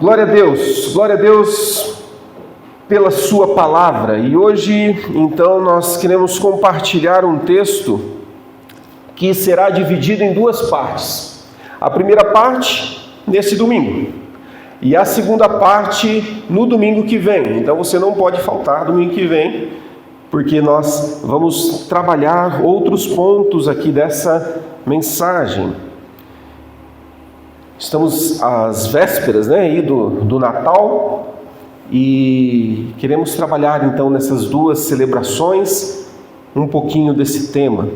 Glória a Deus pela sua palavra. E hoje, então, nós queremos compartilhar um texto que será dividido em duas partes. A primeira parte, nesse domingo, e a segunda parte, no domingo que vem. Então, você não pode faltar domingo que vem, porque nós vamos trabalhar outros pontos aqui dessa mensagem. Estamos às vésperas, aí do Natal, e queremos trabalhar então nessas duas celebrações um pouquinho desse tema.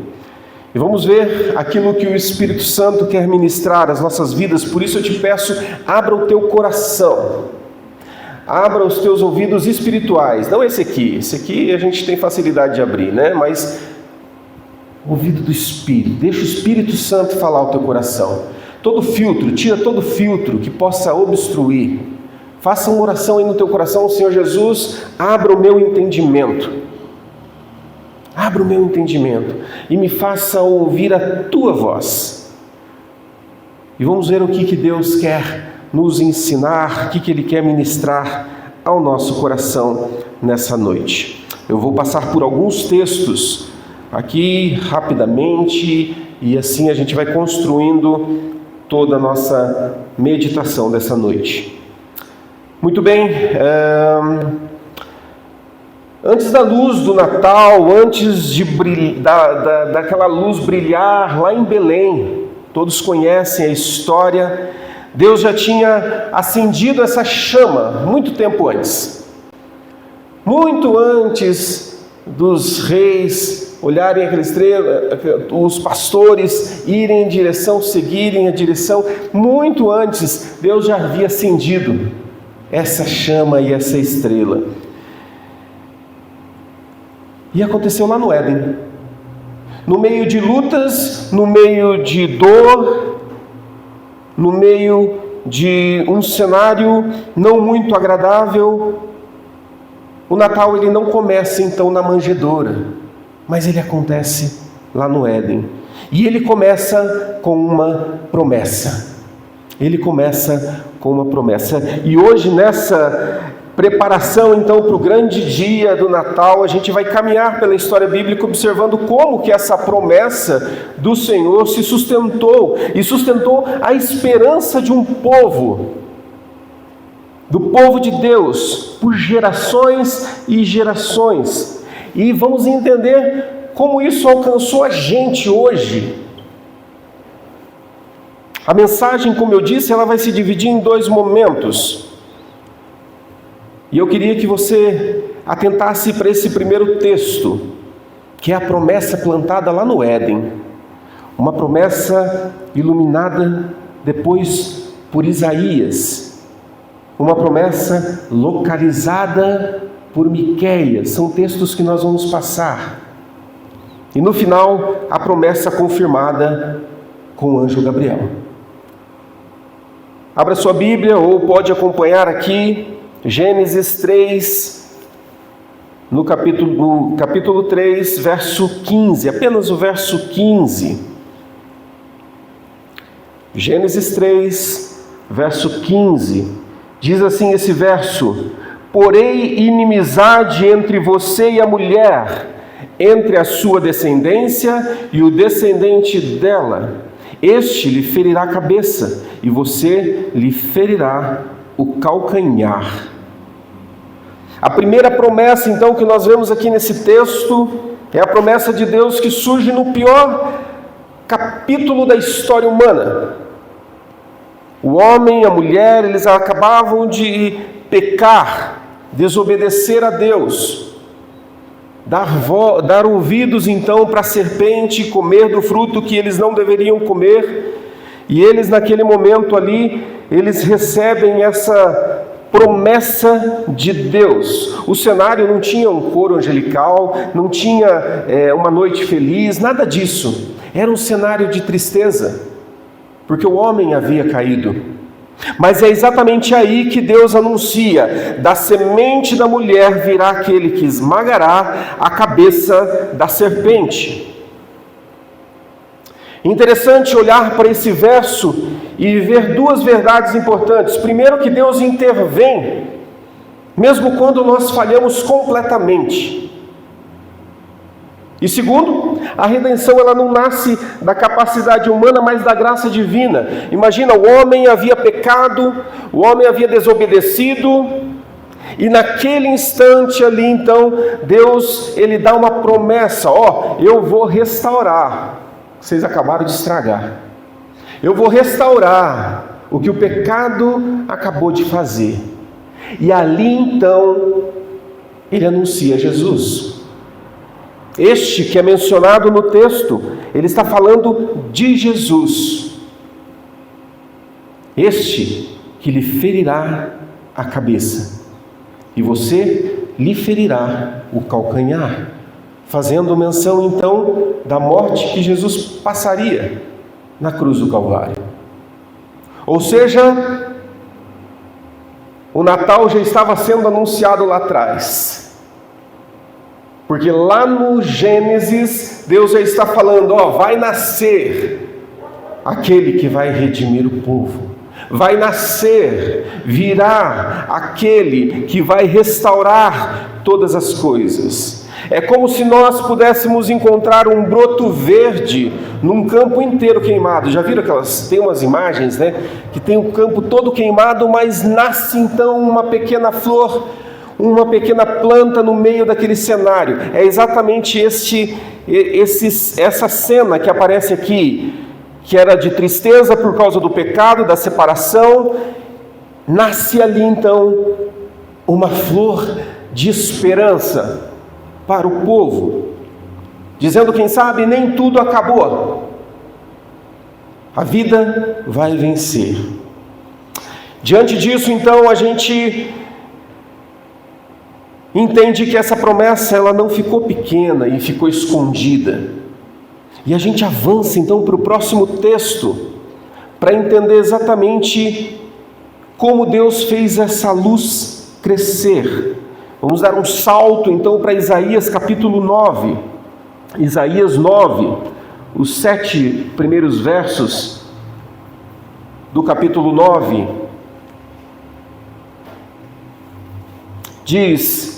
E vamos ver aquilo que o Espírito Santo quer ministrar às nossas vidas. Por isso eu te peço, abra o teu coração, abra os teus ouvidos espirituais, não esse aqui a gente tem facilidade de abrir, mas o ouvido do Espírito. Deixa o Espírito Santo falar ao teu coração. Tira todo filtro que possa obstruir. Faça uma oração aí no teu coração: Senhor Jesus, abra o meu entendimento. Abra o meu entendimento e me faça ouvir a tua voz. E vamos ver o que Deus quer nos ensinar, o que Ele quer ministrar ao nosso coração nessa noite. Eu vou passar por alguns textos aqui rapidamente e assim a gente vai construindo toda a nossa meditação dessa noite. Muito bem, antes da luz do Natal, antes daquela luz brilhar lá em Belém, todos conhecem a história, Deus já tinha acendido essa chama muito tempo antes. Muito antes dos reis olharem aquela estrela, os pastores irem em direção, seguirem a direção, muito antes Deus já havia acendido essa chama e essa estrela. E aconteceu lá no Éden, no meio de lutas, no meio de dor, no meio de um cenário não muito agradável. O Natal ele não começa então na manjedoura, mas ele acontece lá no Éden. E ele começa com uma promessa. E hoje, nessa preparação então para o grande dia do Natal, a gente vai caminhar pela história bíblica observando como que essa promessa do Senhor se sustentou a esperança de um povo, do povo de Deus, por gerações e gerações. E vamos entender como isso alcançou a gente hoje. A mensagem, como eu disse, ela vai se dividir em dois momentos. E eu queria que você atentasse para esse primeiro texto, que é a promessa plantada lá no Éden. Uma promessa iluminada depois por Isaías. Uma promessa localizada por Miqueias. São textos que nós vamos passar. E no final, a promessa confirmada com o anjo Gabriel. Abra sua Bíblia ou pode acompanhar aqui Gênesis 3, no capítulo 3, verso 15, apenas o verso 15. Gênesis 3, verso 15, diz assim esse verso: porém inimizade entre você e a mulher, entre a sua descendência e o descendente dela. Este lhe ferirá a cabeça, e você lhe ferirá o calcanhar. A primeira promessa, então, que nós vemos aqui nesse texto, é a promessa de Deus que surge no pior capítulo da história humana. O homem e a mulher, eles acabavam de pecar, desobedecer a Deus, dar ouvidos então para a serpente, comer do fruto que eles não deveriam comer, e eles naquele momento ali, eles recebem essa promessa de Deus. O cenário não tinha um coro angelical, não tinha uma noite feliz, nada disso. Era um cenário de tristeza, porque o homem havia caído. Mas é exatamente aí que Deus anuncia: da semente da mulher virá aquele que esmagará a cabeça da serpente. Interessante olhar para esse verso e ver duas verdades importantes. Primeiro, que Deus intervém, mesmo quando nós falhamos completamente. E segundo, a redenção ela não nasce da capacidade humana, mas da graça divina. Imagina, o homem havia pecado, o homem havia desobedecido, e naquele instante ali, então, Deus, ele dá uma promessa: eu vou restaurar, vocês acabaram de estragar. Eu vou restaurar o que o pecado acabou de fazer. E ali, então, ele anuncia Jesus. Este que é mencionado no texto, ele está falando de Jesus. Este que lhe ferirá a cabeça, e você lhe ferirá o calcanhar, fazendo menção então da morte que Jesus passaria na cruz do Calvário. Ou seja, o Natal já estava sendo anunciado lá atrás. Porque lá no Gênesis, Deus já está falando, vai nascer aquele que vai redimir o povo. Vai nascer, virá aquele que vai restaurar todas as coisas. É como se nós pudéssemos encontrar um broto verde num campo inteiro queimado. Já viram tem umas imagens, né? Que tem o campo todo queimado, mas nasce então uma pequena flor, uma pequena planta no meio daquele cenário. É exatamente essa cena que aparece aqui, que era de tristeza por causa do pecado, da separação. Nasce ali então uma flor de esperança para o povo, dizendo, quem sabe, nem tudo acabou. A vida vai vencer. Diante disso, então, a gente entende que essa promessa ela não ficou pequena e ficou escondida. E a gente avança então para o próximo texto, para entender exatamente como Deus fez essa luz crescer. Vamos dar um salto então para Isaías capítulo 9. Isaías 9, os 7 primeiros versos do capítulo 9. Diz: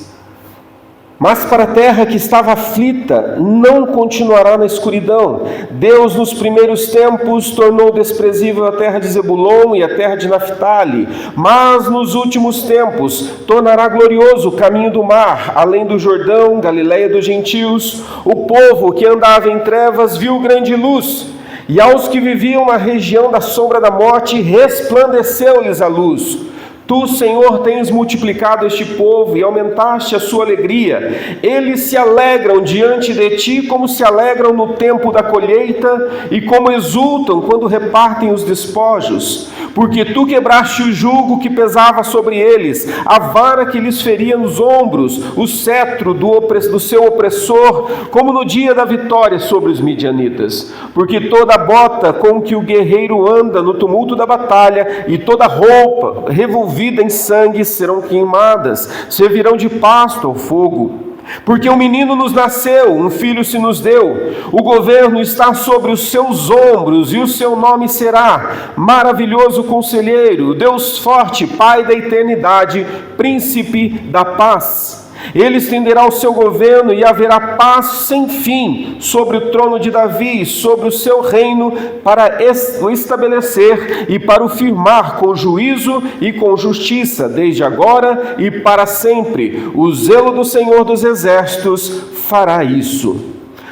mas para a terra que estava aflita, não continuará na escuridão. Deus, nos primeiros tempos, tornou desprezível a terra de Zebulon e a terra de Naphtali. Mas nos últimos tempos, tornará glorioso o caminho do mar, além do Jordão, Galileia dos gentios. O povo que andava em trevas viu grande luz, e aos que viviam na região da sombra da morte, resplandeceu-lhes a luz. Tu, Senhor, tens multiplicado este povo e aumentaste a sua alegria. Eles se alegram diante de ti como se alegram no tempo da colheita e como exultam quando repartem os despojos. Porque tu quebraste o jugo que pesava sobre eles, a vara que lhes feria nos ombros, o cetro do seu opressor, como no dia da vitória sobre os midianitas. Porque toda bota com que o guerreiro anda no tumulto da batalha e toda roupa revolvida em sangue serão queimadas, servirão de pasto ao fogo. Porque um menino nos nasceu, um filho se nos deu, o governo está sobre os seus ombros, e o seu nome será Maravilhoso Conselheiro, Deus Forte, Pai da Eternidade, Príncipe da Paz. Ele estenderá o seu governo e haverá paz sem fim sobre o trono de Davi, sobre o seu reino, para o estabelecer e para o firmar com juízo e com justiça, desde agora e para sempre. O zelo do Senhor dos Exércitos fará isso.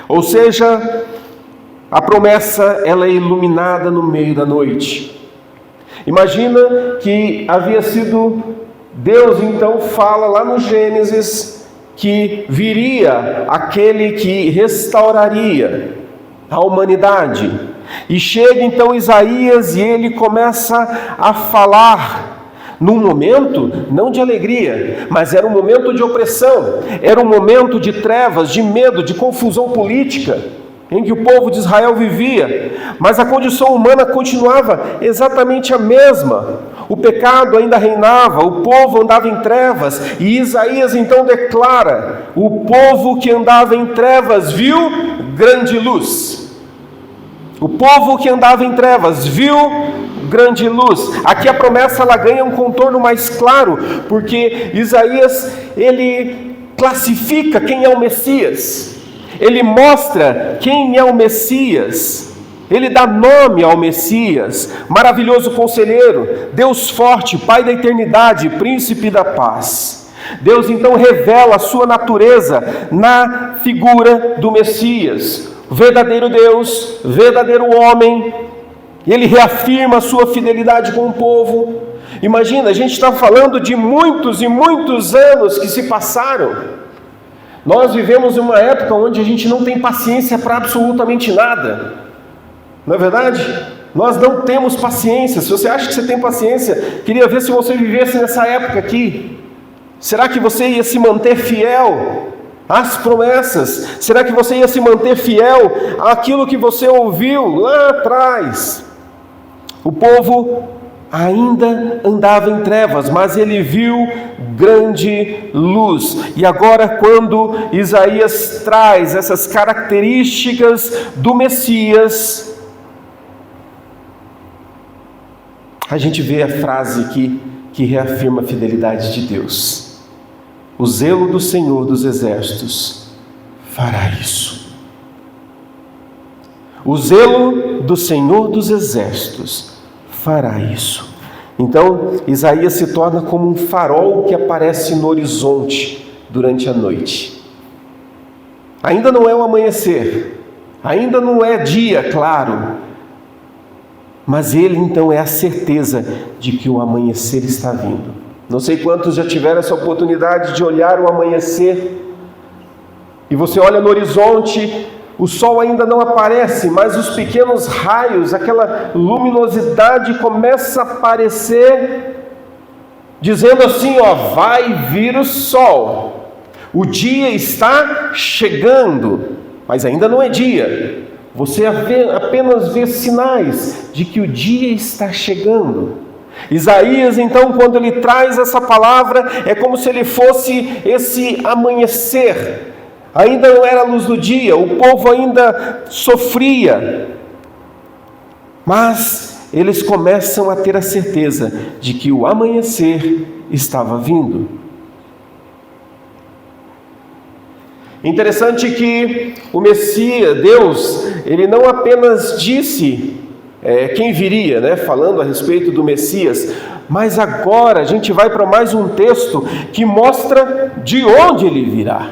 Ou seja, a promessa ela é iluminada no meio da noite. Imagina que havia sido... Deus então fala lá no Gênesis que viria aquele que restauraria a humanidade. E chega então Isaías e ele começa a falar num momento não de alegria, mas era um momento de opressão, era um momento de trevas, de medo, de confusão política, em que o povo de Israel vivia, mas a condição humana continuava exatamente a mesma. O pecado ainda reinava, o povo andava em trevas, e Isaías então declara: o povo que andava em trevas viu grande luz. O povo que andava em trevas viu grande luz. Aqui a promessa ela ganha um contorno mais claro, porque Isaías ele classifica quem é o Messias. Ele mostra quem é o Messias. Ele dá nome ao Messias: maravilhoso conselheiro, Deus forte, Pai da eternidade, príncipe da paz. Deus então revela a sua natureza na figura do Messias, verdadeiro Deus, verdadeiro homem. Ele reafirma a sua fidelidade com o povo. Imagina, a gente está falando de muitos e muitos anos que se passaram. Nós vivemos uma época onde a gente não tem paciência para absolutamente nada. Não é verdade? Nós não temos paciência. Se você acha que você tem paciência, queria ver se você vivesse nessa época aqui. Será que você ia se manter fiel às promessas? Será que você ia se manter fiel àquilo que você ouviu lá atrás? O povo ainda andava em trevas, mas ele viu grande luz. E agora, quando Isaías traz essas características do Messias, a gente vê a frase aqui que reafirma a fidelidade de Deus: o zelo do Senhor dos Exércitos fará isso. O zelo do Senhor dos Exércitos fará isso. Então, Isaías se torna como um farol que aparece no horizonte durante a noite. Ainda não é o amanhecer, ainda não é dia claro, mas ele então é a certeza de que o amanhecer está vindo. Não sei quantos já tiveram essa oportunidade de olhar o amanhecer, e você olha no horizonte, o sol ainda não aparece, mas os pequenos raios, aquela luminosidade começa a aparecer, dizendo assim, vai vir o sol, o dia está chegando, mas ainda não é dia. Você apenas vê sinais de que o dia está chegando. Isaías, então, quando ele traz essa palavra, é como se ele fosse esse amanhecer. Ainda não era a luz do dia, o povo ainda sofria, mas eles começam a ter a certeza de que o amanhecer estava vindo. Interessante que o Messias, Deus, ele não apenas disse quem viria, falando a respeito do Messias, mas agora a gente vai para mais um texto que mostra de onde ele virá.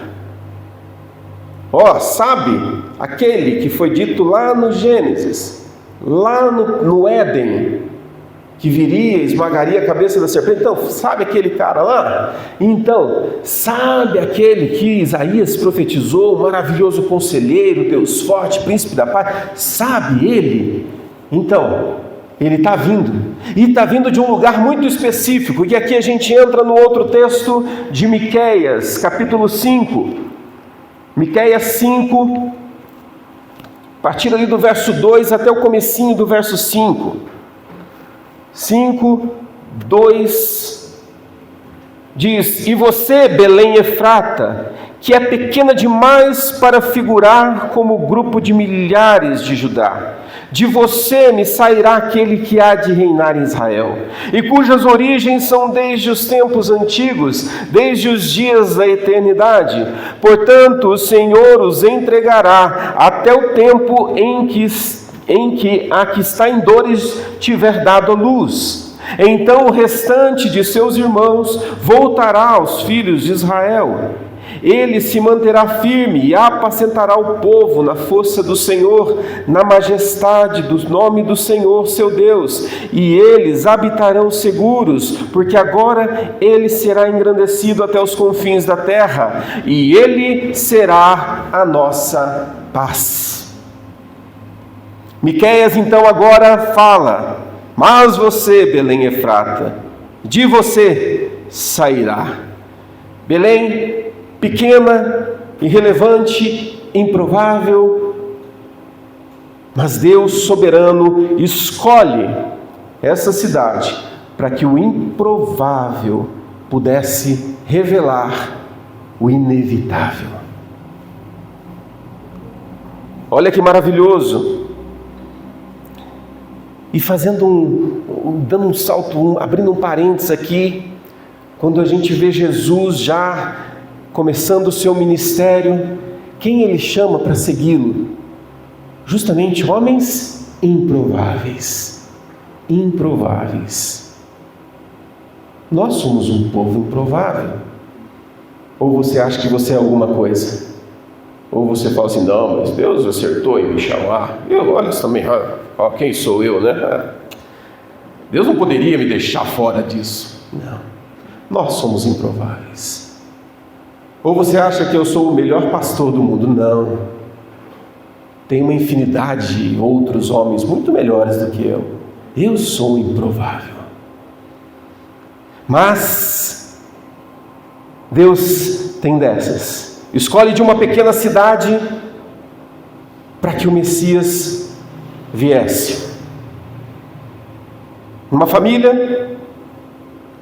Sabe aquele que foi dito lá no Gênesis, lá no Éden, que viria e esmagaria a cabeça da serpente? Então, sabe aquele cara lá? Então, sabe aquele que Isaías profetizou, maravilhoso conselheiro, Deus forte, príncipe da paz? Sabe ele? Então, ele está vindo, e está vindo de um lugar muito específico, e aqui a gente entra no outro texto de Miqueias, capítulo 5, Miqueias 5, a partir ali do verso 2 até o comecinho do verso 5, 2, diz: E você, Belém Efrata, que é pequena demais para figurar como grupo de milhares de Judá, de você me sairá aquele que há de reinar em Israel, e cujas origens são desde os tempos antigos, desde os dias da eternidade. Portanto, o Senhor os entregará até o tempo em que a que está em dores tiver dado a luz. Então o restante de seus irmãos voltará aos filhos de Israel. Ele se manterá firme e apacentará o povo na força do Senhor, na majestade do nome do Senhor seu Deus, e eles habitarão seguros, porque agora ele será engrandecido até os confins da terra, e ele será a nossa paz. Miqueias então agora fala: mas você, Belém Efrata, de você sairá. Belém, pequena, irrelevante, improvável, mas Deus soberano escolhe essa cidade para que o improvável pudesse revelar o inevitável. Olha que maravilhoso! E dando um salto, abrindo um parênteses aqui, quando a gente vê Jesus já começando o seu ministério, quem ele chama para segui-lo? Justamente homens improváveis. Improváveis. Nós somos um povo improvável. Ou você acha que você é alguma coisa? Ou você fala assim, não, mas Deus acertou em me chamar. Olha também, quem sou eu, né? Deus não poderia me deixar fora disso. Não, nós somos improváveis. Ou você acha que eu sou o melhor pastor do mundo? Não. Tem uma infinidade de outros homens muito melhores do que eu. Eu sou improvável. Mas Deus tem dessas. Escolhe de uma pequena cidade para que o Messias viesse. Uma família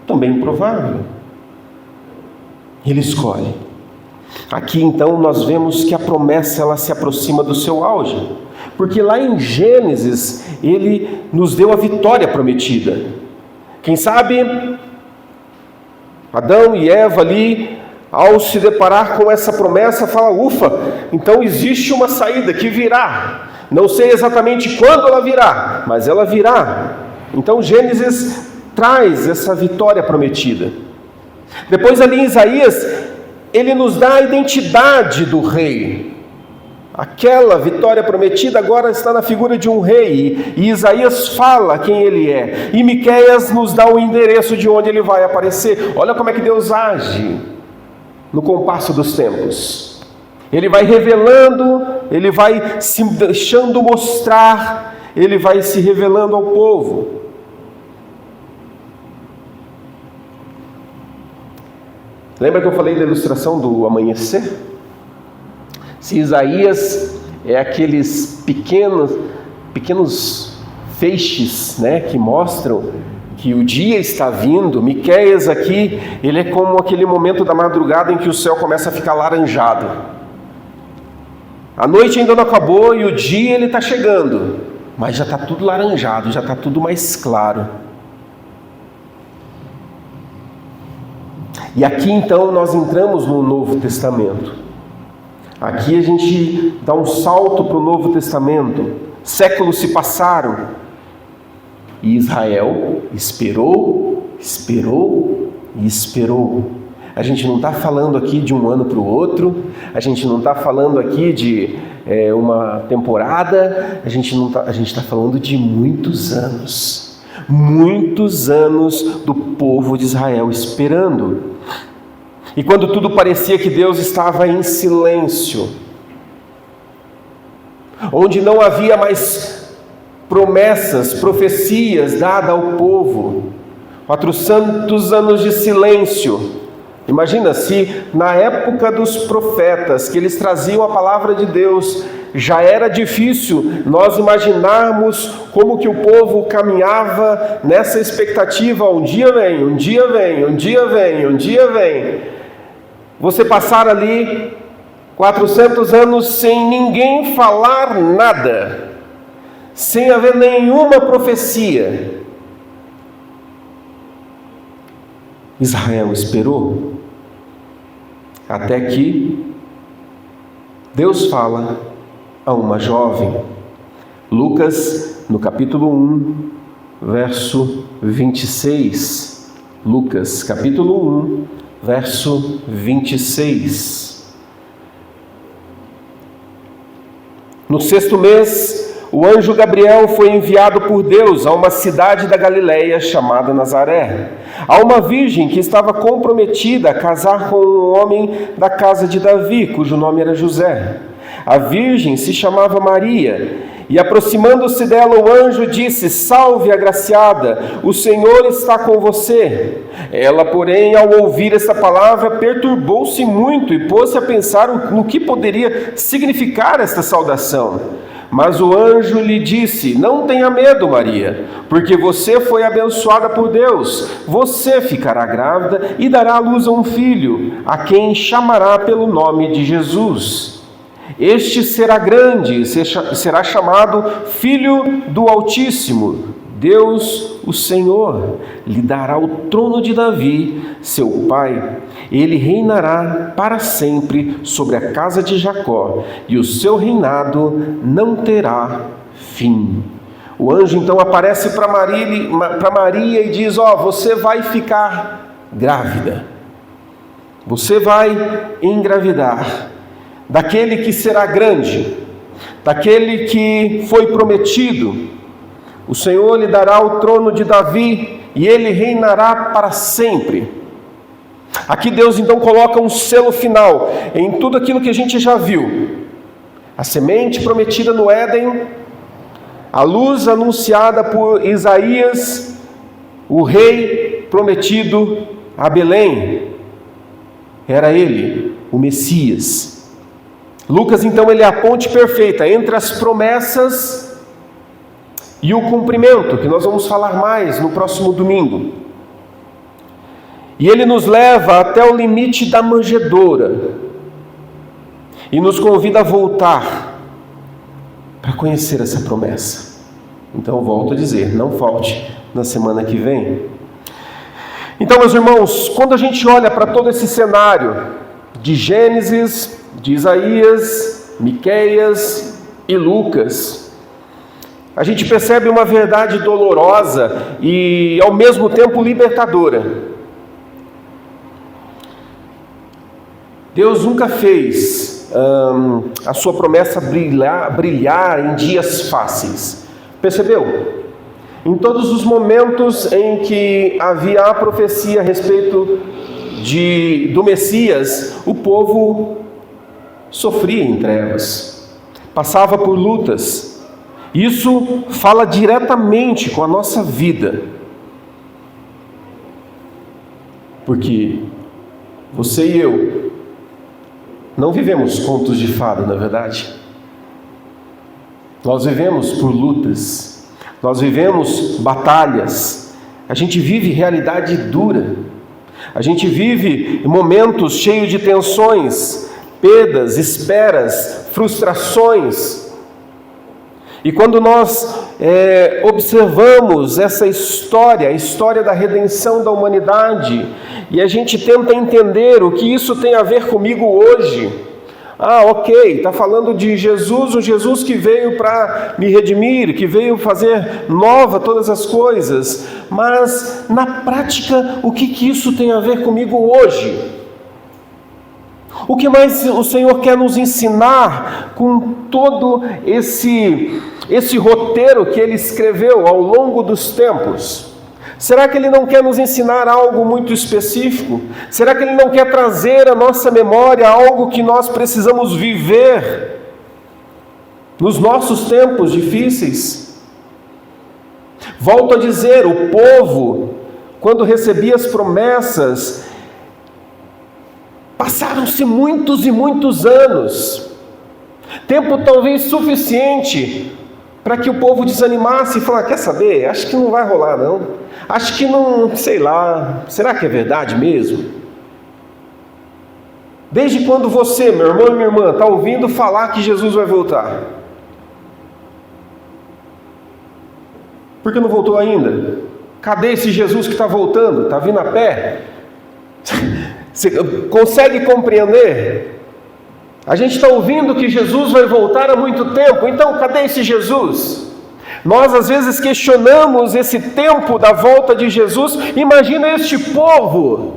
também improvável. Ele escolhe. Aqui então nós vemos que a promessa ela se aproxima do seu auge, porque lá em Gênesis ele nos deu a vitória prometida. Quem sabe Adão e Eva ali, ao se deparar com essa promessa, fala, ufa, então existe uma saída que virá. Não sei exatamente quando ela virá, mas ela virá. Então Gênesis traz essa vitória prometida. Depois ali em Isaías, ele nos dá a identidade do rei. Aquela vitória prometida agora está na figura de um rei, e Isaías fala quem ele é, e Miqueias nos dá o endereço de onde ele vai aparecer. Olha como é que Deus age no compasso dos tempos. Ele vai revelando, ele vai se deixando mostrar, ele vai se revelando ao povo. Lembra que eu falei da ilustração do amanhecer? Se Isaías é aqueles pequenos feixes, né, que mostram que o dia está vindo, Miqueias aqui, ele é como aquele momento da madrugada em que o céu começa a ficar laranjado. A noite ainda não acabou e o dia ele está chegando, mas já está tudo laranjado, já está tudo mais claro. E aqui então nós entramos no Novo Testamento. Aqui a gente dá um salto para o Novo Testamento. Séculos se passaram e Israel esperou e esperou. A gente não está falando aqui de um ano para o outro, a gente não está falando aqui de uma temporada, a gente está falando de muitos anos do povo de Israel esperando. E quando tudo parecia que Deus estava em silêncio, onde não havia mais promessas, profecias dadas ao povo, 400 anos de silêncio. Imagina se na época dos profetas, que eles traziam a palavra de Deus, já era difícil nós imaginarmos como que o povo caminhava nessa expectativa, um dia vem, um dia vem, um dia vem, um dia vem. Você passar ali 400 anos sem ninguém falar nada, sem haver nenhuma profecia. Israel esperou até que Deus fala a uma jovem. Lucas, no capítulo 1, verso 26. Lucas, capítulo 1, verso 26. No 6º mês, o anjo Gabriel foi enviado por Deus a uma cidade da Galileia chamada Nazaré, a uma virgem que estava comprometida a casar com um homem da casa de Davi, cujo nome era José. A virgem se chamava Maria, e aproximando-se dela o anjo disse: Salve, agraciada, o Senhor está com você. Ela, porém, ao ouvir esta palavra, perturbou-se muito e pôs-se a pensar no que poderia significar esta saudação. Mas o anjo lhe disse: Não tenha medo, Maria, porque você foi abençoada por Deus. Você ficará grávida e dará à luz a um filho, a quem chamará pelo nome de Jesus. Este será grande, será chamado Filho do Altíssimo. Deus, o Senhor, lhe dará o trono de Davi, seu pai. Ele reinará para sempre sobre a casa de Jacó, e o seu reinado não terá fim. O anjo então aparece para Maria e diz: você vai ficar grávida. Você vai engravidar daquele que será grande, daquele que foi prometido. O Senhor lhe dará o trono de Davi e ele reinará para sempre. Aqui Deus então coloca um selo final em tudo aquilo que a gente já viu. A semente prometida no Éden, a luz anunciada por Isaías, o rei prometido a Belém. Era ele, o Messias. Lucas então ele é a ponte perfeita entre as promessas e o cumprimento, que nós vamos falar mais no próximo domingo. E ele nos leva até o limite da manjedoura e nos convida a voltar para conhecer essa promessa. Então volto a dizer, não falte na semana que vem. Então, meus irmãos, quando a gente olha para todo esse cenário de Gênesis, de Isaías, Miqueias e Lucas, a gente percebe uma verdade dolorosa e ao mesmo tempo libertadora. Deus nunca fez a sua promessa brilhar em dias fáceis. Percebeu? Em todos os momentos em que havia a profecia a respeito do Messias, o povo sofria em trevas, passava por lutas. Isso fala diretamente com a nossa vida. Porque você e eu não vivemos contos de fada, não é verdade? Nós vivemos por lutas, nós vivemos batalhas, a gente vive realidade dura, a gente vive momentos cheios de tensões, perdas, esperas, frustrações. E quando nós observamos essa história, a história da redenção da humanidade, e a gente tenta entender o que isso tem a ver comigo hoje. Ok, está falando de Jesus, o Jesus que veio para me redimir, que veio fazer nova todas as coisas. Mas, na prática, o que isso tem a ver comigo hoje? O que mais o Senhor quer nos ensinar com todo esse roteiro que Ele escreveu ao longo dos tempos? Será que Ele não quer nos ensinar algo muito específico? Será que Ele não quer trazer à nossa memória algo que nós precisamos viver nos nossos tempos difíceis? Volto a dizer, o povo, quando recebia as promessas, passaram-se muitos e muitos anos, tempo talvez suficiente para que o povo desanimasse e falasse: quer saber, acho que não vai rolar não, acho que não, sei lá, será que é verdade mesmo? Desde quando você, meu irmão e minha irmã, está ouvindo falar que Jesus vai voltar? Por que não voltou ainda? Cadê esse Jesus que está voltando? Está vindo a pé? Você consegue compreender? A gente está ouvindo que Jesus vai voltar há muito tempo, então cadê esse Jesus? Nós às vezes questionamos esse tempo da volta de Jesus. Imagina este povo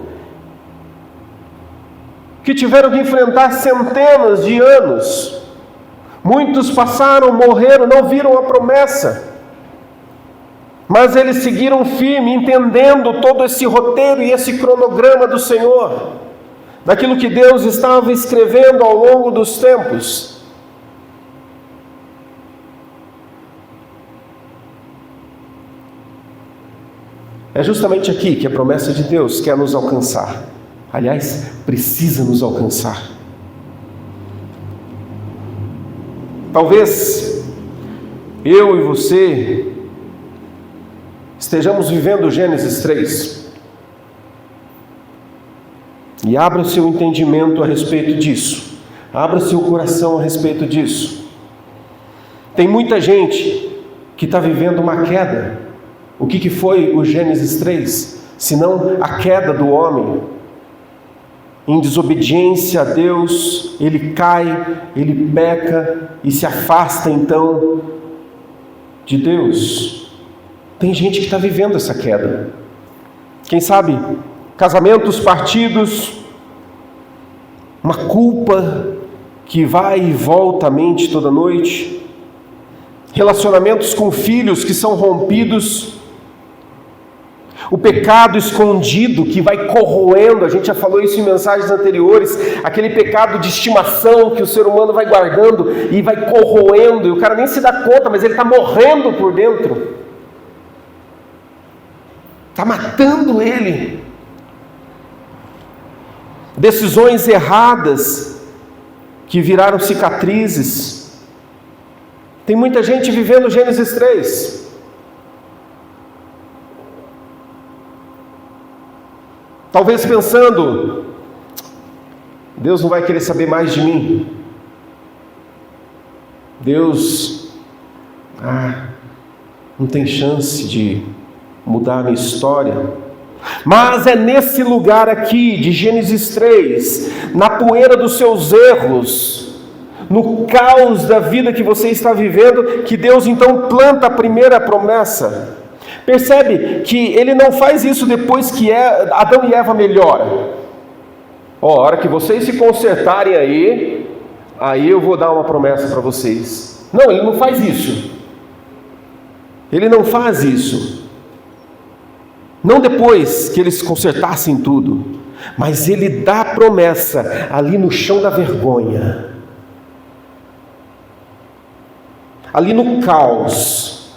que tiveram que enfrentar centenas de anos. Muitos passaram, morreram, não viram a promessa. Mas eles seguiram firme, entendendo todo esse roteiro e esse cronograma do Senhor, daquilo que Deus estava escrevendo ao longo dos tempos. É justamente aqui que a promessa de Deus quer nos alcançar. Aliás, precisa nos alcançar. Talvez eu e você estejamos vivendo Gênesis 3. E abra o seu entendimento a respeito disso. Abra o seu coração a respeito disso. Tem muita gente que está vivendo uma queda. O que foi o Gênesis 3? Senão a queda do homem. Em desobediência a Deus, ele cai, ele peca e se afasta então de Deus. Tem gente que está vivendo essa queda. Quem sabe, casamentos partidos, uma culpa que vai e volta à mente toda noite, relacionamentos com filhos que são rompidos, o pecado escondido que vai corroendo, a gente já falou isso em mensagens anteriores, aquele pecado de estimação que o ser humano vai guardando e vai corroendo, e o cara nem se dá conta, mas ele está morrendo por dentro, está matando ele. Decisões erradas que viraram cicatrizes. Tem muita gente vivendo Gênesis 3. Talvez pensando, Deus não vai querer saber mais de mim. Deus, não tem chance de mudar a minha história. Mas é nesse lugar aqui, de Gênesis 3, na poeira dos seus erros, no caos da vida que você está vivendo, que Deus então planta a primeira promessa. Percebe que Ele não faz isso depois que Adão e Eva melhoram. A hora que vocês se consertarem aí eu vou dar uma promessa para vocês. Não, Ele não faz isso. Ele não faz isso. Não depois que eles consertassem tudo, mas Ele dá a promessa ali no chão da vergonha, ali no caos.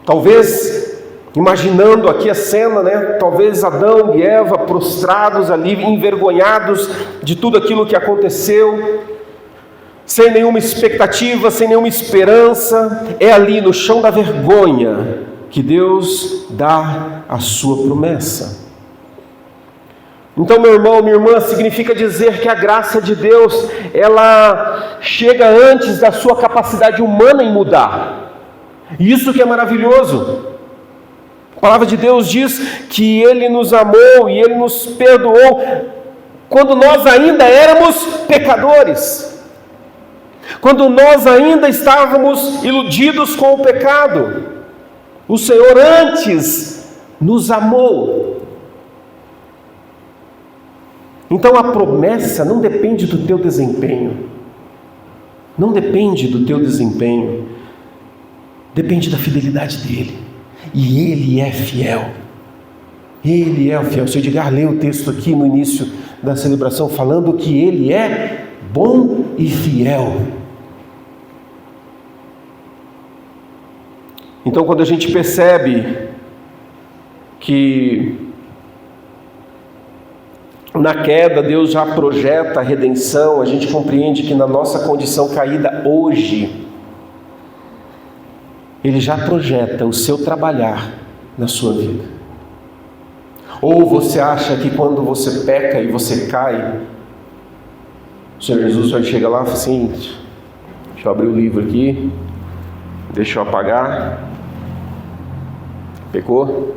Talvez, imaginando aqui a cena, talvez Adão e Eva prostrados ali, envergonhados de tudo aquilo que aconteceu, sem nenhuma expectativa, sem nenhuma esperança. É ali no chão da vergonha que Deus dá a sua promessa. Então, meu irmão, minha irmã, significa dizer que a graça de Deus, ela chega antes da sua capacidade humana em mudar. Isso que é maravilhoso. A palavra de Deus diz que Ele nos amou e Ele nos perdoou quando nós ainda éramos pecadores, quando nós ainda estávamos iludidos com o pecado. O Senhor antes nos amou. Então a promessa não depende do teu desempenho, não depende do teu desempenho, depende da fidelidade dEle, e Ele é fiel. Ele é o fiel. O Sr. Edgar leu o texto aqui no início da celebração, falando que Ele é bom e fiel. Então, quando a gente percebe que na queda Deus já projeta a redenção, a gente compreende que na nossa condição caída hoje, Ele já projeta o seu trabalhar na sua vida. Ou você acha que quando você peca e você cai, o Senhor Jesus só chega lá e fala assim: deixa eu abrir o livro aqui, deixa eu apagar. Pecou?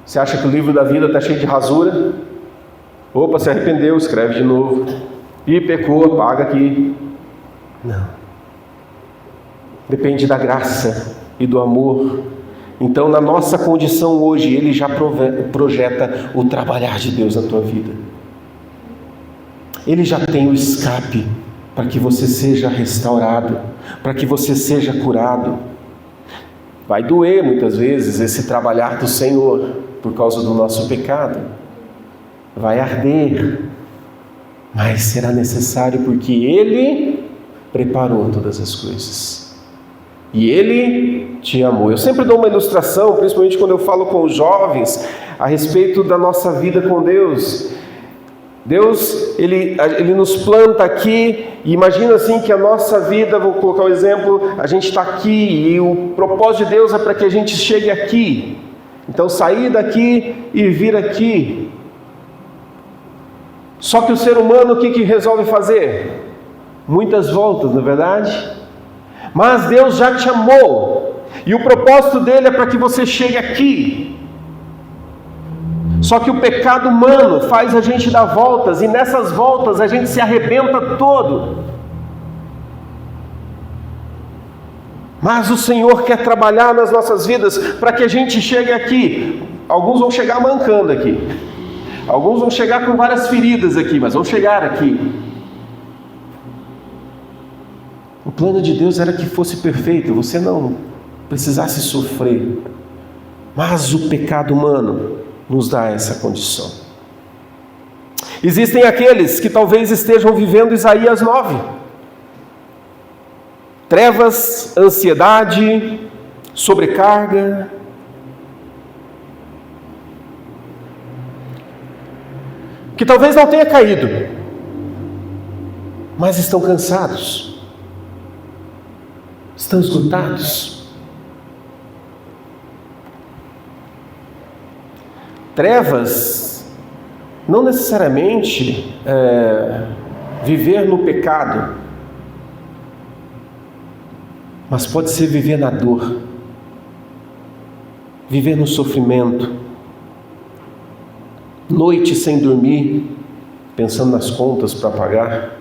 Você acha que o livro da vida está cheio de rasura? Opa, se arrependeu, escreve de novo. E pecou, apaga aqui. Não. Depende da graça e do amor. Então, na nossa condição hoje, Ele já projeta o trabalhar de Deus na tua vida. Ele já tem o escape para que você seja restaurado, para que você seja curado. Vai doer muitas vezes esse trabalhar do Senhor por causa do nosso pecado. Vai arder, mas será necessário porque Ele preparou todas as coisas. E Ele te amou. Eu sempre dou uma ilustração, principalmente quando eu falo com os jovens, a respeito da nossa vida com Deus. Deus, Ele nos planta aqui, e imagina assim que a nossa vida, vou colocar um exemplo, a gente está aqui, e o propósito de Deus é para que a gente chegue aqui. Então sair daqui e vir aqui. Só que o ser humano, o que resolve fazer? Muitas voltas, não é verdade? Mas Deus já te amou, E o propósito dele é para que você chegue aqui. Só que o pecado humano faz a gente dar voltas, e nessas voltas a gente se arrebenta todo. Mas o Senhor quer trabalhar nas nossas vidas para que a gente chegue aqui. Alguns vão chegar mancando aqui. Alguns vão chegar com várias feridas aqui, mas vão chegar aqui. O plano de Deus era que fosse perfeito, você não precisasse sofrer. Mas o pecado humano nos dá essa condição. Existem aqueles que talvez estejam vivendo Isaías 9. Trevas, ansiedade, sobrecarga. Que talvez não tenha caído, mas estão cansados, estão esgotados. Trevas, não necessariamente viver no pecado, mas pode ser viver na dor, viver no sofrimento, noite sem dormir, pensando nas contas para pagar,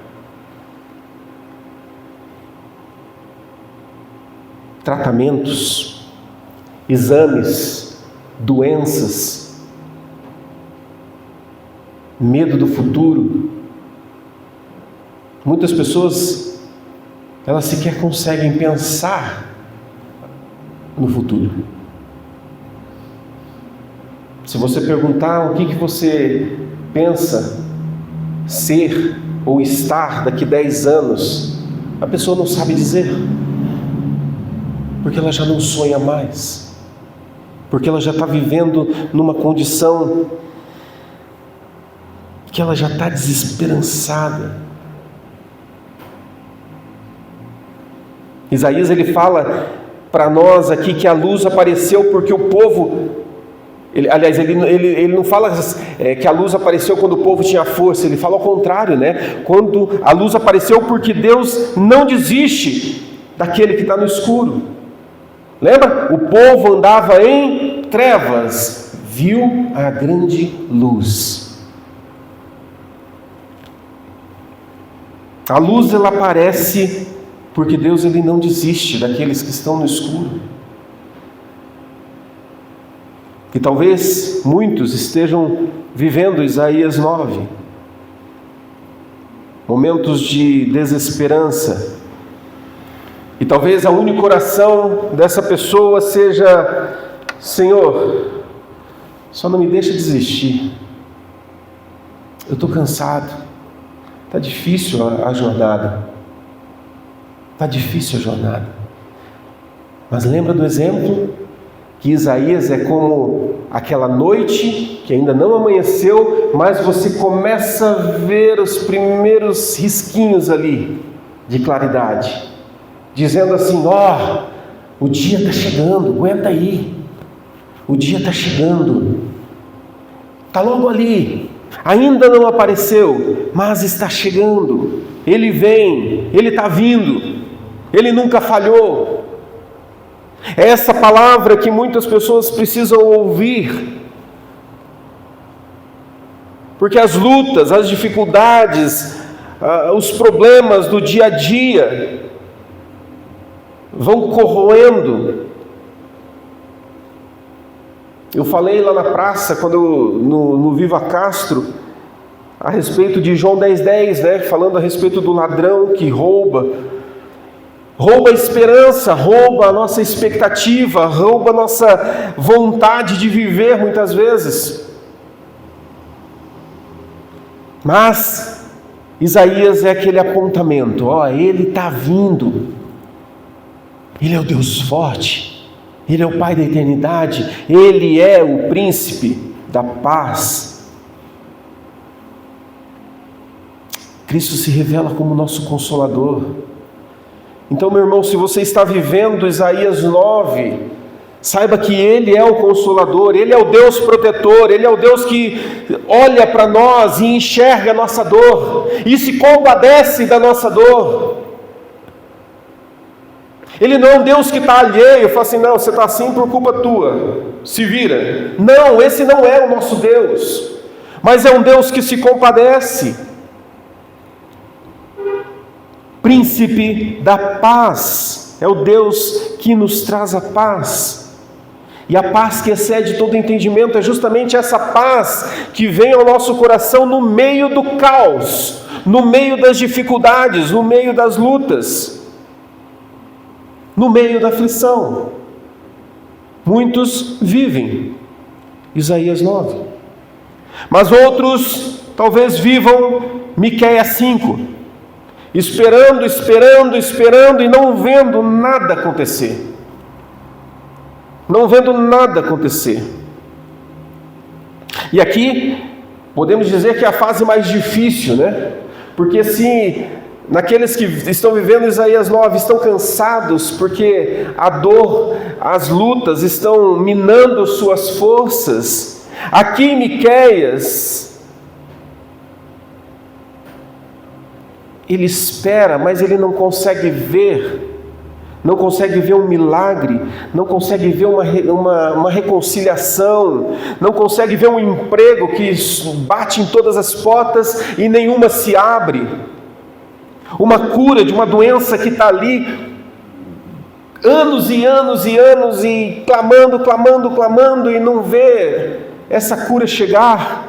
tratamentos, exames, doenças, medo do futuro. Muitas pessoas, elas sequer conseguem pensar no futuro. Se você perguntar o que você pensa ser ou estar daqui 10 anos, a pessoa não sabe dizer, porque ela já não sonha mais, porque ela já está vivendo numa condição que ela já está desesperançada. Isaías ele fala para nós aqui que a luz apareceu porque o povo, ele não fala que a luz apareceu quando o povo tinha força, ele fala ao contrário, né? Quando a luz apareceu porque Deus não desiste daquele que está no escuro. Lembra? O povo andava em trevas, viu a grande luz. A luz ela aparece porque Deus ele não desiste daqueles que estão no escuro. Que talvez muitos estejam vivendo Isaías 9. Momentos de desesperança. E talvez a única oração dessa pessoa seja: Senhor, só não me deixa desistir. Eu estou cansado. Está difícil a jornada. Está difícil a jornada. Mas lembra do exemplo? Que Isaías é como aquela noite que ainda não amanheceu, mas você começa a ver os primeiros risquinhos ali de claridade. Dizendo assim: ó, o dia está chegando, aguenta aí. O dia está chegando. Está logo ali. Ainda não apareceu, mas está chegando. Ele vem, ele está vindo. Ele nunca falhou. É essa palavra que muitas pessoas precisam ouvir. Porque as lutas, as dificuldades, os problemas do dia a dia vão corroendo. Eu falei lá na praça, no Viva Castro, a respeito de João 10:10, né? Falando a respeito do ladrão que rouba a esperança, rouba a nossa expectativa, rouba a nossa vontade de viver muitas vezes. Mas Isaías é aquele apontamento, ele está vindo, ele é o Deus forte, ele é o Pai da eternidade, ele é o príncipe da paz. Cristo se revela como nosso consolador. Então, meu irmão, se você está vivendo Isaías 9, saiba que Ele é o Consolador, Ele é o Deus protetor, Ele é o Deus que olha para nós e enxerga a nossa dor, e se compadece da nossa dor. Ele não é um Deus que está alheio, fala assim, não, você está assim por culpa tua, se vira. Não, esse não é o nosso Deus, mas é um Deus que se compadece. Príncipe da paz, é o Deus que nos traz a paz. E a paz que excede todo entendimento é justamente essa paz que vem ao nosso coração no meio do caos, no meio das dificuldades, no meio das lutas, no meio da aflição. Muitos vivem, Isaías 9. Mas outros talvez vivam Miqueias 5, esperando e não vendo nada acontecer. Não vendo nada acontecer. E aqui podemos dizer que é a fase mais difícil, né? Porque se naqueles que estão vivendo Isaías 9 estão cansados porque a dor, as lutas estão minando suas forças, aqui em Miqueias ele espera, mas ele não consegue ver um milagre, não consegue ver uma reconciliação, não consegue ver um emprego que bate em todas as portas e nenhuma se abre, uma cura de uma doença que está ali anos e anos e anos e clamando e não vê essa cura chegar,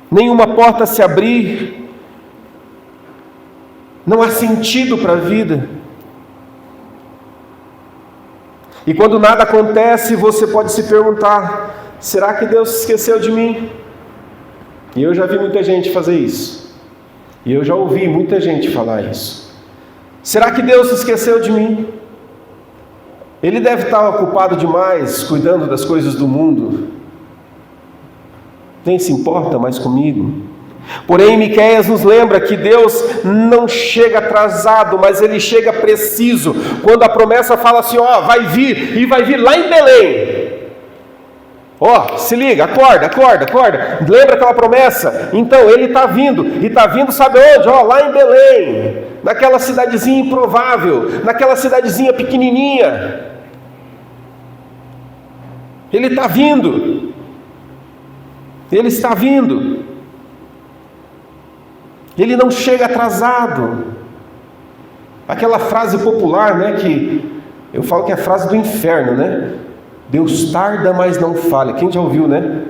nenhuma porta se abrir. Não há sentido para a vida. E quando nada acontece, você pode se perguntar: será que Deus se esqueceu de mim? E eu já vi muita gente fazer isso. E eu já ouvi muita gente falar isso. Será que Deus se esqueceu de mim? Ele deve estar ocupado demais, cuidando das coisas do mundo. Nem se importa mais comigo. Porém, Miqueias nos lembra que Deus não chega atrasado, mas Ele chega preciso. Quando a promessa fala assim, vai vir, e vai vir lá em Belém. Se liga, acorda. Lembra aquela promessa? Então, Ele está vindo, e está vindo sabe onde? Lá em Belém, naquela cidadezinha improvável, naquela cidadezinha pequenininha. Ele está vindo. Ele está vindo. Ele não chega atrasado. Aquela frase popular, né, que eu falo que é a frase do inferno, né? Deus tarda, mas não falha. Quem já ouviu, né?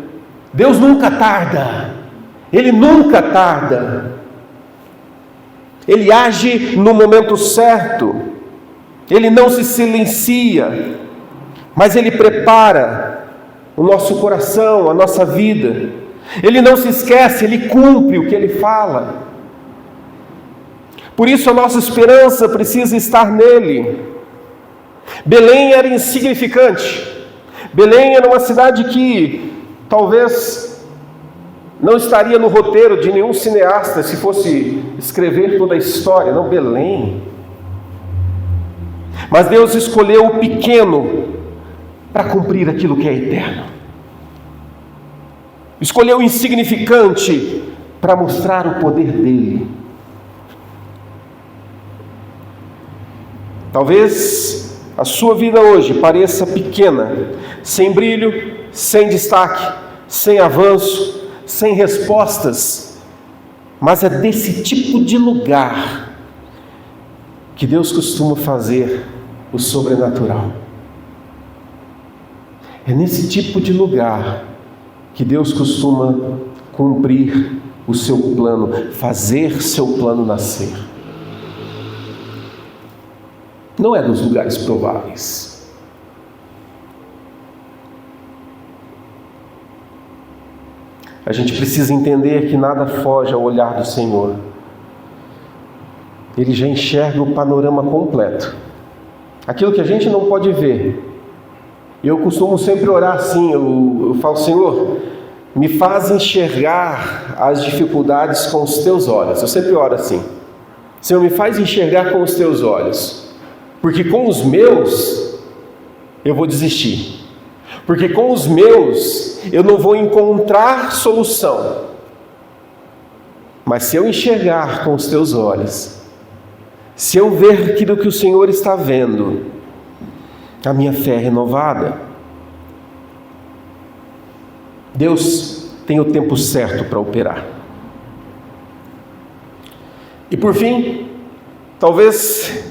Deus nunca tarda. Ele nunca tarda. Ele age no momento certo. Ele não se silencia, mas Ele prepara o nosso coração, a nossa vida. Ele não se esquece, Ele cumpre o que Ele fala. Por isso a nossa esperança precisa estar nele. Belém era insignificante. Belém era uma cidade que talvez não estaria no roteiro de nenhum cineasta se fosse escrever toda a história. Não, Belém. Mas Deus escolheu o pequeno para cumprir aquilo que é eterno. Escolheu o insignificante para mostrar o poder dele. Talvez a sua vida hoje pareça pequena, sem brilho, sem destaque, sem avanço, sem respostas, mas é desse tipo de lugar que Deus costuma fazer o sobrenatural. É nesse tipo de lugar que Deus costuma cumprir o seu plano, fazer seu plano nascer. Não é nos lugares prováveis. A gente precisa entender que nada foge ao olhar do Senhor. Ele já enxerga o panorama completo. Aquilo que a gente não pode ver. Eu costumo sempre orar assim, eu falo, Senhor, me faz enxergar as dificuldades com os teus olhos. Eu sempre oro assim. Senhor, me faz enxergar com os teus olhos. Porque com os meus, eu vou desistir. Porque com os meus, eu não vou encontrar solução. Mas se eu enxergar com os teus olhos, se eu ver aquilo que o Senhor está vendo, a minha fé é renovada. Deus tem o tempo certo para operar. E por fim, talvez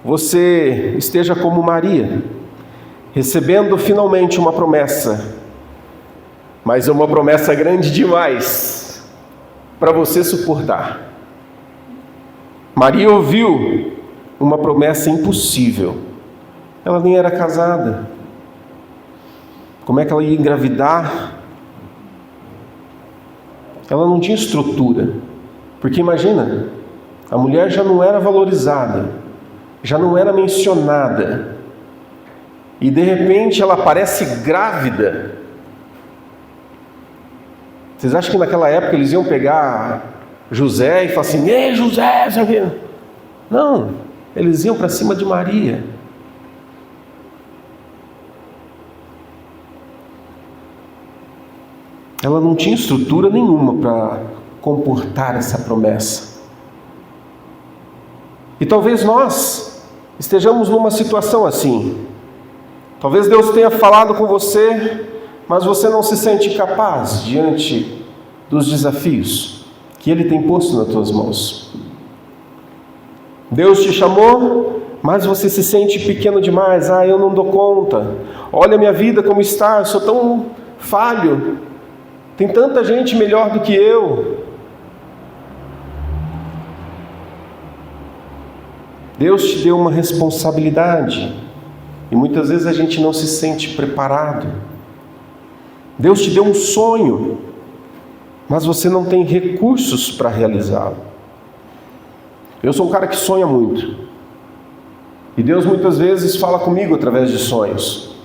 você esteja como Maria, recebendo finalmente uma promessa, mas é uma promessa grande demais para você suportar. Maria ouviu uma promessa impossível. Ela nem era casada. Como é que ela ia engravidar? Ela não tinha estrutura. Porque imagina, a mulher já não era valorizada, já não era mencionada. E de repente ela aparece grávida. Vocês acham que naquela época eles iam pegar José e falar assim: ei, José, isso aqui? Não, eles iam para cima de Maria. Ela não tinha estrutura nenhuma para comportar essa promessa. E talvez nós estejamos numa situação assim. Talvez Deus tenha falado com você, mas você não se sente capaz diante dos desafios que Ele tem posto nas tuas mãos. Deus te chamou, mas você se sente pequeno demais. Eu não dou conta. Olha a minha vida como está, eu sou tão falho. Tem tanta gente melhor do que eu. Deus te deu uma responsabilidade e muitas vezes a gente não se sente preparado. Deus te deu um sonho, mas você não tem recursos para realizá-lo. Eu sou um cara que sonha muito. E Deus muitas vezes fala comigo através de sonhos.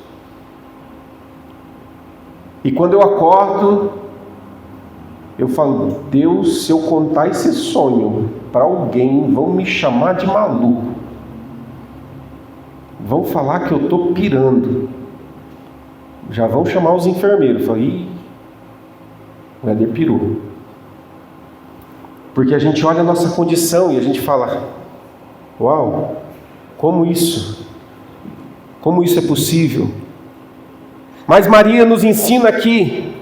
E quando eu acordo, eu falo: Deus, se eu contar esse sonho para alguém, vão me chamar de maluco. Vão falar que eu estou pirando. Já vão chamar os enfermeiros. Eu falei: o Éder pirou. Porque a gente olha a nossa condição e a gente fala: uau, como isso? Como isso é possível? Mas Maria nos ensina aqui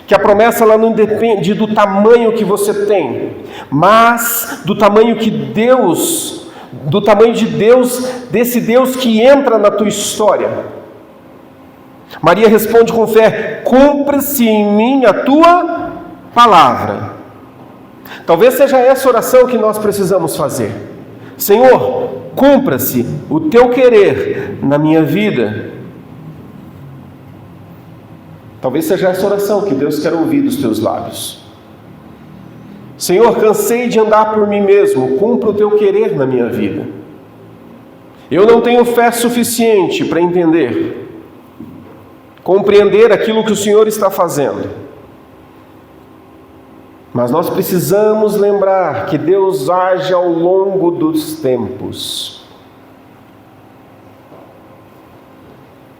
que a promessa ela não depende do tamanho que você tem, mas do tamanho que Deus, do tamanho de Deus, desse Deus que entra na tua história. Maria responde com fé: cumpra-se em mim a tua palavra. Talvez seja essa oração que nós precisamos fazer. Senhor, cumpra-se o teu querer na minha vida. Talvez seja essa oração que Deus quer ouvir dos teus lábios. Senhor, cansei de andar por mim mesmo, cumpra o teu querer na minha vida. Eu não tenho fé suficiente para entender, compreender aquilo que o Senhor está fazendo. Mas nós precisamos lembrar que Deus age ao longo dos tempos.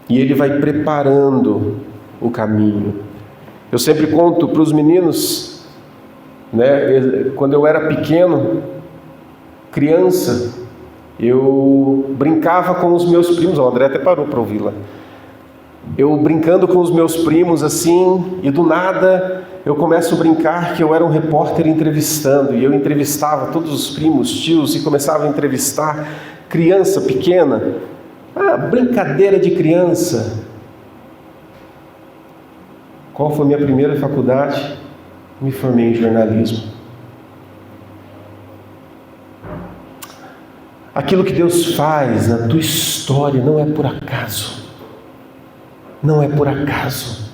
E Ele vai preparando o caminho. Eu sempre conto para os meninos, quando eu era pequeno, criança, eu brincava com os meus primos. O André até parou para ouvi-la. Eu brincando com os meus primos assim, e do nada eu começo a brincar que eu era um repórter entrevistando, e eu entrevistava todos os primos, tios, e começava a entrevistar criança pequena. Brincadeira de criança. Qual foi a minha primeira faculdade? Me formei em jornalismo. Aquilo que Deus faz na tua história não é por acaso. Não é por acaso.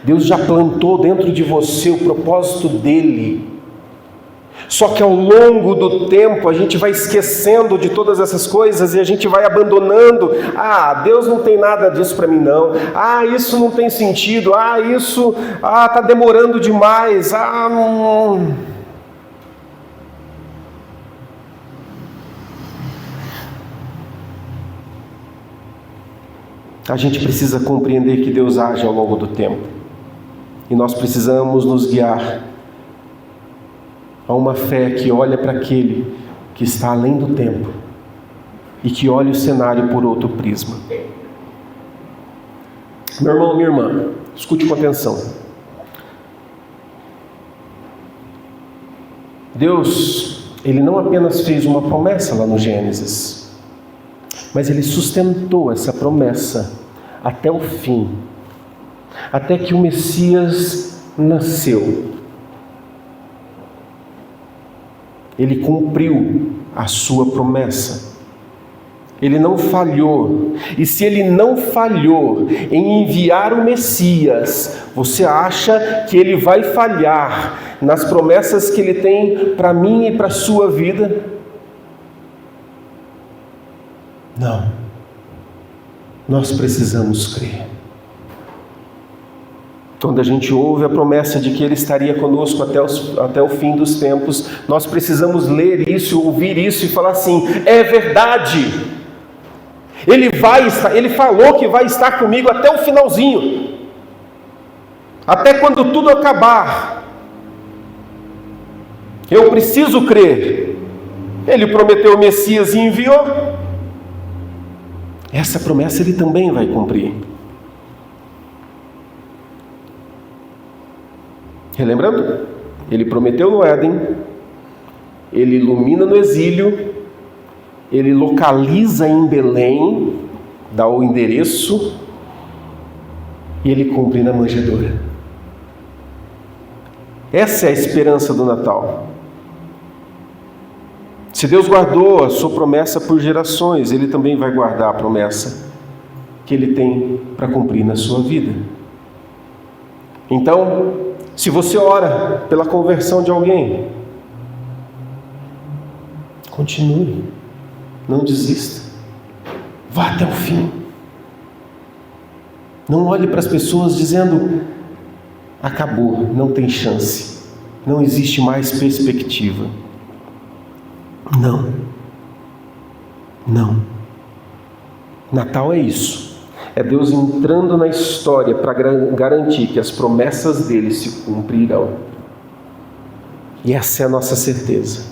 Deus já plantou dentro de você o propósito dele. Só que ao longo do tempo a gente vai esquecendo de todas essas coisas e a gente vai abandonando. Deus não tem nada disso para mim não. Isso não tem sentido. Isso está demorando demais. A gente precisa compreender que Deus age ao longo do tempo. E nós precisamos nos guiar a uma fé que olha para aquele que está além do tempo e que olhe o cenário por outro prisma. Meu irmão, minha irmã, escute com atenção. Deus, Ele não apenas fez uma promessa lá no Gênesis, mas Ele sustentou essa promessa até o fim, até que o Messias nasceu. Ele cumpriu a sua promessa. Ele não falhou. E se Ele não falhou em enviar o Messias, você acha que Ele vai falhar nas promessas que Ele tem para mim e para a sua vida? Não. Nós precisamos crer. Quando a gente ouve a promessa de que Ele estaria conosco até o fim dos tempos, nós precisamos ler isso, ouvir isso e falar assim: é verdade. Ele falou que vai estar comigo até o finalzinho, até quando tudo acabar. Eu preciso crer. Ele prometeu o Messias e enviou. Essa promessa Ele também vai cumprir. Relembrando, Ele prometeu no Éden, Ele ilumina no exílio, Ele localiza em Belém, dá o endereço, e Ele cumpre na manjedoura. Essa é a esperança do Natal. Se Deus guardou a sua promessa por gerações, Ele também vai guardar a promessa que Ele tem para cumprir na sua vida. Então, se você ora pela conversão de alguém, continue, não desista, vá até o fim. Não olhe para as pessoas dizendo: acabou, não tem chance, não existe mais perspectiva. Não. Natal é isso. É Deus entrando na história para garantir que as promessas dele se cumprirão. E essa é a nossa certeza.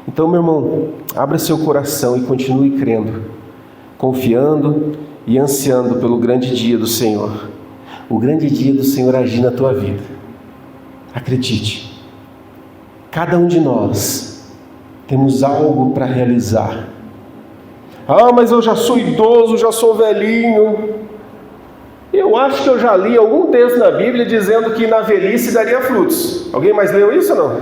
Então, meu irmão, abra seu coração e continue crendo, confiando e ansiando pelo grande dia do Senhor. O grande dia do Senhor agir na tua vida. Acredite, cada um de nós temos algo para realizar. Ah, mas eu já sou idoso, já sou velhinho. Eu acho que eu já li algum texto na Bíblia dizendo que na velhice daria frutos. Alguém mais leu isso ou não?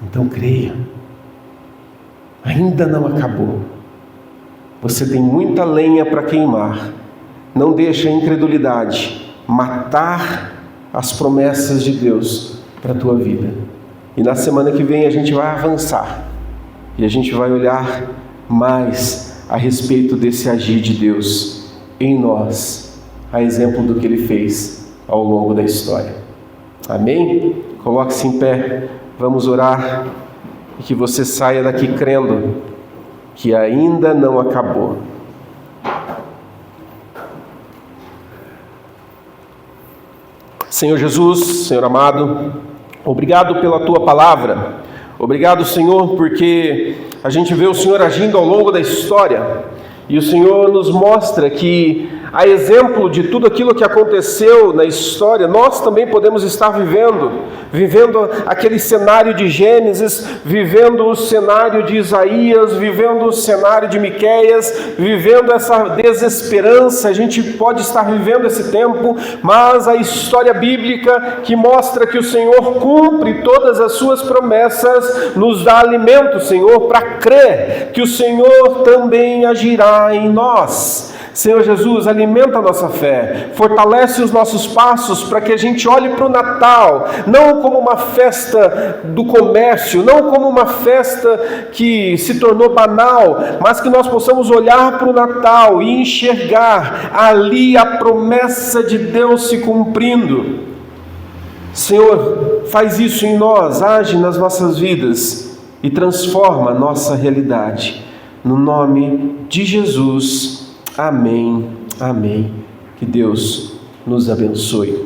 Então creia. Ainda não acabou. Você tem muita lenha para queimar. Não deixe a incredulidade matar as promessas de Deus para a tua vida. E na semana que vem a gente vai avançar. E a gente vai olhar mais a respeito desse agir de Deus em nós, a exemplo do que Ele fez ao longo da história. Amém? Coloque-se em pé, vamos orar e que você saia daqui crendo que ainda não acabou. Senhor Jesus, Senhor amado, obrigado pela Tua palavra. Obrigado, Senhor, porque a gente vê o Senhor agindo ao longo da história e o Senhor nos mostra que, a exemplo de tudo aquilo que aconteceu na história, nós também podemos estar vivendo aquele cenário de Gênesis, vivendo o cenário de Isaías, vivendo o cenário de Miqueias, vivendo essa desesperança. A gente pode estar vivendo esse tempo, mas a história bíblica que mostra que o Senhor cumpre todas as suas promessas, nos dá alimento, Senhor, para crer que o Senhor também agirá em nós. Senhor Jesus, alimenta a nossa fé, fortalece os nossos passos para que a gente olhe para o Natal, não como uma festa do comércio, não como uma festa que se tornou banal, mas que nós possamos olhar para o Natal e enxergar ali a promessa de Deus se cumprindo. Senhor, faz isso em nós, age nas nossas vidas e transforma a nossa realidade. No nome de Jesus. Amém, amém. Que Deus nos abençoe.